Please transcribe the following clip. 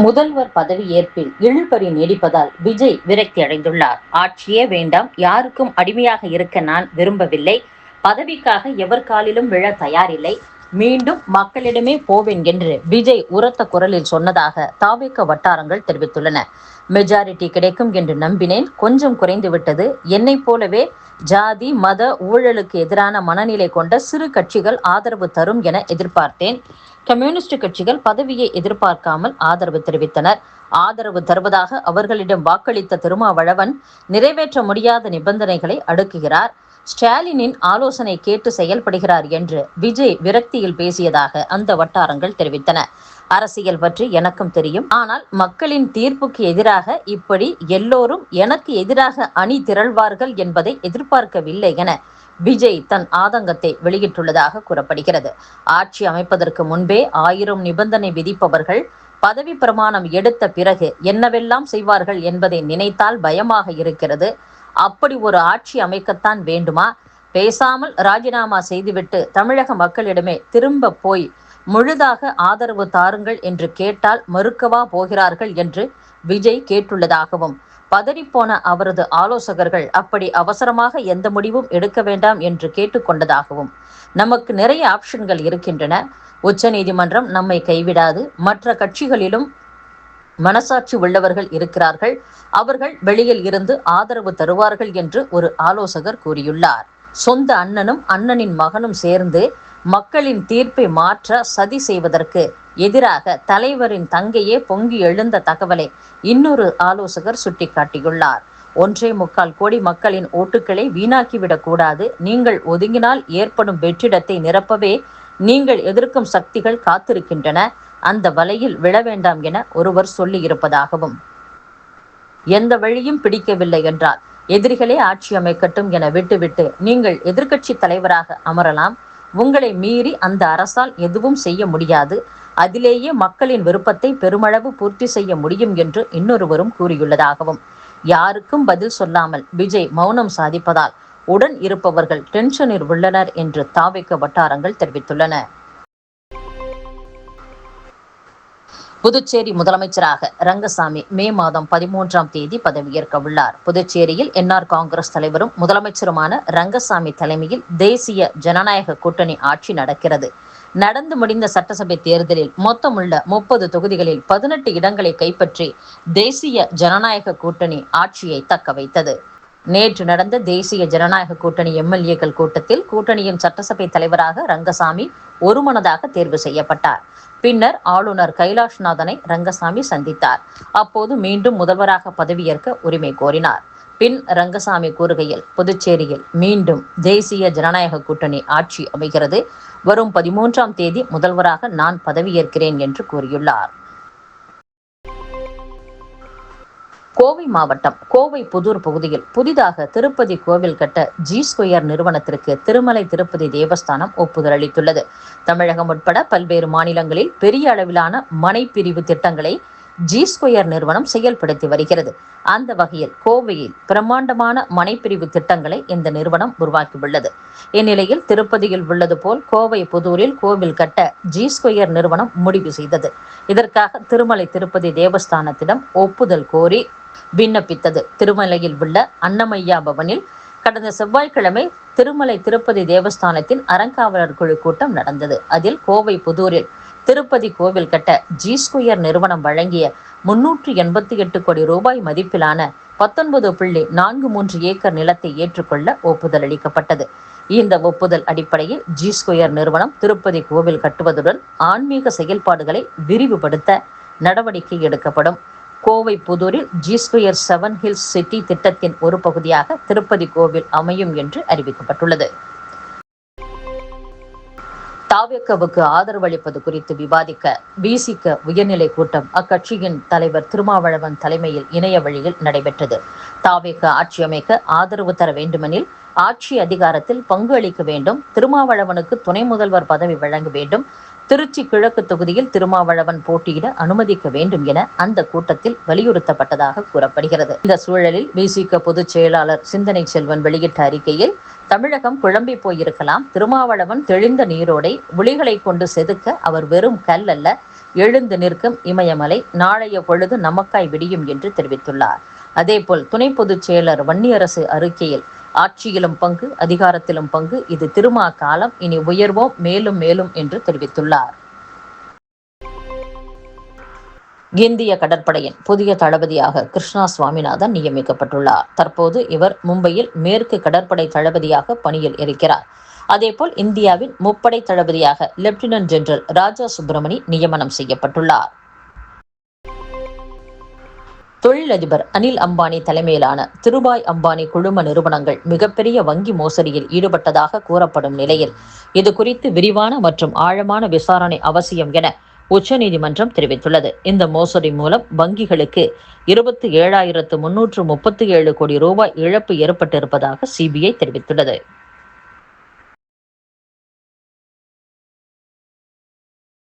முதல்வர் பதவி ஏற்பில் இழுபறி நீடிப்பதால் விஜய் விரக்தி அடைந்துள்ளார். ஆட்சியே வேண்டாம், யாருக்கும் அடிமையாக இருக்க நான் விரும்பவில்லை, பதவிக்காக எவர் காலிலும் விழ தயாரில்லை, மீண்டும் மக்களிடமே போவேன் என்று விஜய் உரத்த குரலில் சொன்னதாக தாவேக வட்டாரங்கள் தெரிவித்துள்ளன. மெஜாரிட்டி கிடைக்கும் என்று நம்பினேன், கொஞ்சம் குறைந்துவிட்டது. என்னை போலவே ஜாதி மத ஊழலுக்கு எதிரான மனநிலை கொண்ட சிறு கட்சிகள் ஆதரவு தரும் என எதிர்பார்த்தேன். கம்யூனிஸ்ட் கட்சிகள் பதவியை எதிர்பார்க்காமல் ஆதரவு தெரிவித்தனர். ஆதரவு தருவதாக அவர்களிடம் வாக்களித்த திருமாவளவன் நிறைவேற்ற முடியாத நிபந்தனைகளை அடுக்குகிறார். ஸ்டாலினின் ஆலோசனை கேட்டு செயல்படுகிறார் என்று விஜய் விரக்தியில் பேசியதாக அந்த வட்டாரங்கள் தெரிவித்தன. அரசியல் பற்றி எனக்கும் தெரியும், ஆனால் மக்களின் தீர்ப்புக்கு எதிராக இப்படி எல்லோரும் எனக்கு எதிராக அணி திரள்வார்கள் என்பதை எதிர்பார்க்கவில்லை என விஜய் தன் ஆதங்கத்தை வெளியிட்டுள்ளதாக கூறப்படுகிறது. ஆட்சி அமைப்பதற்கு முன்பே 1000 நிபந்தனை விதிப்பவர்கள் பதவி பிரமாணம் எடுத்த பிறகு என்னவெல்லாம் செய்வார்கள் என்பதை நினைத்தால் பயமாக இருக்கிறது. அப்படி ஒரு ஆட்சி அமைக்கத்தான் வேண்டுமா? பேசாமல் ராஜினாமா செய்துவிட்டு தமிழக மக்களிடமே திரும்ப போய் முழுதாக ஆதரவு தாருங்கள் என்று கேட்டால் மறுக்கவா போகிறார்கள் என்று விஜய் கேட்டுள்ளதாகவும், பதறிப்போன அவரது ஆலோசகர்கள் அப்படி அவசரமாக எந்த முடிவும் எடுக்க வேண்டாம் என்று கேட்டுக்கொண்டதாகவும், நமக்கு நிறைய ஆப்ஷன்கள் இருக்கின்றன, உச்சநீதிமன்றம் நம்மை கைவிடாது, மற்ற கட்சிகளிலும் மனசாட்சி உள்ளவர்கள் இருக்கிறார்கள், அவர்கள் வெளியில் இருந்து ஆதரவு தருவார்கள் என்று ஒரு ஆலோசகர் கூறியுள்ளார். சொந்த அண்ணனும் அண்ணனின் மகனும் சேர்ந்து மக்களின் தீர்ப்பை மாற்ற சதி செய்வதற்கு எதிராக தலைவரின் தங்கையே பொங்கி எழுந்த தகவலை இன்னொரு ஆலோசகர் சுட்டிக்காட்டியுள்ளார். 1.25 கோடி மக்களின் ஓட்டுக்களை வீணாக்கிவிடக் கூடாது, நீங்கள் ஒதுங்கினால் ஏற்படும் வெற்றிடத்தை நிரப்பவே நீங்கள் எதிர்க்கும் சக்திகள் காத்திருக்கின்றன, அந்த வலையில் விழ வேண்டாம் என ஒருவர் சொல்லியிருப்பதாகவும், எந்த வழியும் பிடிக்கவில்லை என்றால் எதிரிகளே ஆட்சி அமைக்கட்டும் என விட்டுவிட்டு நீங்கள் எதிர்க்கட்சி தலைவராக அமரலாம், உங்களை மீறி அந்த அரசால் எதுவும் செய்ய முடியாது, அதிலேயே மக்களின் விருப்பத்தை பெருமளவு பூர்த்தி செய்ய முடியும் என்று இன்னொருவரும் கூறியுள்ளதாகவும், யாருக்கும் பதில் சொல்லாமல் விஜய் மௌனம் சாதிப்பதால் உடன் இருப்பவர்கள் டென்ஷனில் உள்ளனர் என்று தாவேக வட்டாரங்கள் தெரிவித்துள்ளன. புதுச்சேரி முதலமைச்சராக ரங்கசாமி மே மாதம் 13ஆம் தேதி பதவியேற்க உள்ளார். புதுச்சேரியில் என்ஆர் காங்கிரஸ் தலைவரும் முதலமைச்சருமான ரங்கசாமி தலைமையில் தேசிய ஜனநாயக கூட்டணி ஆட்சி நடக்கிறது. நடந்து முடிந்த சட்டசபை தேர்தலில் மொத்தமுள்ள 30 தொகுதிகளில் 18 இடங்களை கைப்பற்றி தேசிய ஜனநாயக கூட்டணி ஆட்சியை தக்க வைத்தது. நேற்று நடந்த தேசிய ஜனநாயக கூட்டணி எம்எல்ஏக்கள் கூட்டத்தில் கூட்டணியின் சட்டசபை தலைவராக ரங்கசாமி ஒருமனதாக தேர்வு செய்யப்பட்டார். பின்னர் ஆளுநர் கைலாஷ்நாதனை ரங்கசாமி சந்தித்தார். அப்போது மீண்டும் முதல்வராக பதவியேற்க உரிமை கோரினார். பின் ரங்கசாமி கூறுகையில், புதுச்சேரியில் மீண்டும் தேசிய ஜனநாயக கூட்டணி ஆட்சி அமைகிறது, வரும் 13ஆம் தேதி முதல்வராக நான் பதவியேற்கிறேன் என்று கூறியுள்ளார். கோவை மாவட்டம் கோவை புதூர் பகுதியில் புதிதாக திருப்பதி கோவில் கட்ட G2 நிறுவனத்திற்கு திருமலை திருப்பதி தேவஸ்தானம் ஒப்புதல் அளித்துள்ளது. தமிழகம் உட்பட பல்வேறு மாநிலங்களில் பெரிய அளவிலான மனைப்பிரிவு திட்டங்களை G2 நிறுவனம் செயல்படுத்தி வருகிறது. அந்த வகையில் கோவையில் பிரம்மாண்டமான மனைப்பிரிவு திட்டங்களை இந்த நிறுவனம் உருவாக்கியுள்ளது. இந்நிலையில் திருப்பதியில் உள்ளது போல் கோவை புதூரில் கோவில் கட்ட G2 நிறுவனம் முடிவு செய்தது. இதற்காக திருமலை திருப்பதி தேவஸ்தானத்திடம் ஒப்புதல் கோரி விண்ணப்பித்தது. திருமலையில் உள்ள அன்னமையா பவனில் கடந்த செவ்வாய்க்கிழமை திருமலை திருப்பதி தேவஸ்தானத்தின் அறங்காவலர் குழு கூட்டம் நடந்தது. அதில் கோவை புதூரில் திருப்பதி கோவில் கட்ட G2 நிறுவனம் வழங்கிய 388 கோடி ரூபாய் மதிப்பிலான 19.43 ஏக்கர் நிலத்தை ஏற்றுக்கொள்ள ஒப்புதல் அளிக்கப்பட்டது. இந்த ஒப்புதல் அடிப்படையில் G2 நிறுவனம் திருப்பதி கோவில் கட்டுவதுடன் ஆன்மீக செயல்பாடுகளை விரிவுபடுத்த நடவடிக்கை எடுக்கப்படும். கோவை புதூரில் G2 7 ஹில்ஸ் சிட்டி திட்டத்தின் ஒரு பகுதியாக திருப்பதி கோவில் அமையும் என்று அறிவிக்கப்பட்டுள்ளது. தாவேகவுக்கு ஆதரவு அளிப்பது குறித்து விவாதிக்க விசிக உயர்நிலை கூட்டம் அக்கட்சியின் தலைவர் திருமாவளவன் தலைமையில் இணைய வழியில் நடைபெற்றது. தாவேக ஆட்சி அமைக்க ஆதரவு தர வேண்டுமெனில் ஆட்சி அதிகாரத்தில் பங்கு அளிக்க வேண்டும், திருமாவளவனுக்கு துணை முதல்வர் பதவி வழங்க வேண்டும், திருச்சி கிழக்கு தொகுதியில் திருமாவளவன் போட்டியிட அனுமதிக்க வேண்டும் என அந்த கூட்டத்தில் வலியுறுத்தப்பட்டதாக கூறப்படுகிறது. இந்த சூழலில் விசிக பொதுச் செயலாளர் சிந்தனை செல்வன் வெளியிட்ட அறிக்கையில், தமிழகம் குழம்பி போயிருக்கலாம், திருமாவளவன் தெளிந்த நீரோடை, புலிகளை கொண்டு செதுக்க அவர் வெறும் கல் அல்ல, எழுந்து நிற்கும் இமயமலை, நாளைய பொழுது நமக்காய் விடியும் என்று தெரிவித்துள்ளார். அதேபோல் துணை பொதுச் செயலர் வன்னியரசு அறிக்கையில், ஆட்சியிலும் பங்கு, அதிகாரத்திலும் பங்கு, இது திருமா காலம், இனி உயர்வோம் மேலும் மேலும் என்று தெரிவித்துள்ளார். இந்திய கடற்படையின் புதிய தளபதியாக கிருஷ்ணா சுவாமிநாதன் நியமிக்கப்பட்டுள்ளார். தற்போது இவர் மும்பையில் மேற்கு கடற்படை தளபதியாக பணியில் இருக்கிறார். அதேபோல் இந்தியாவின் முப்படை தளபதியாக லெப்டினன்ட் ஜெனரல் ராஜா சுப்பிரமணி நியமனம் செய்யப்பட்டுள்ளார். தொழிலதிபர் அனில் அம்பானி தலைமையிலான திருபாய் அம்பானி குழும நிறுவனங்கள் மிகப்பெரிய வங்கி மோசடியில் ஈடுபட்டதாக கூறப்படும் நிலையில் இது குறித்து விரிவான மற்றும் ஆழமான விசாரணை அவசியம் என உச்சநீதிமன்றம் தெரிவித்துள்ளது. இந்த மோசடி மூலம் வங்கிகளுக்கு 27,337 கோடி ரூபாய் இழப்பு ஏற்பட்டிருப்பதாக சிபிஐ தெரிவித்துள்ளது.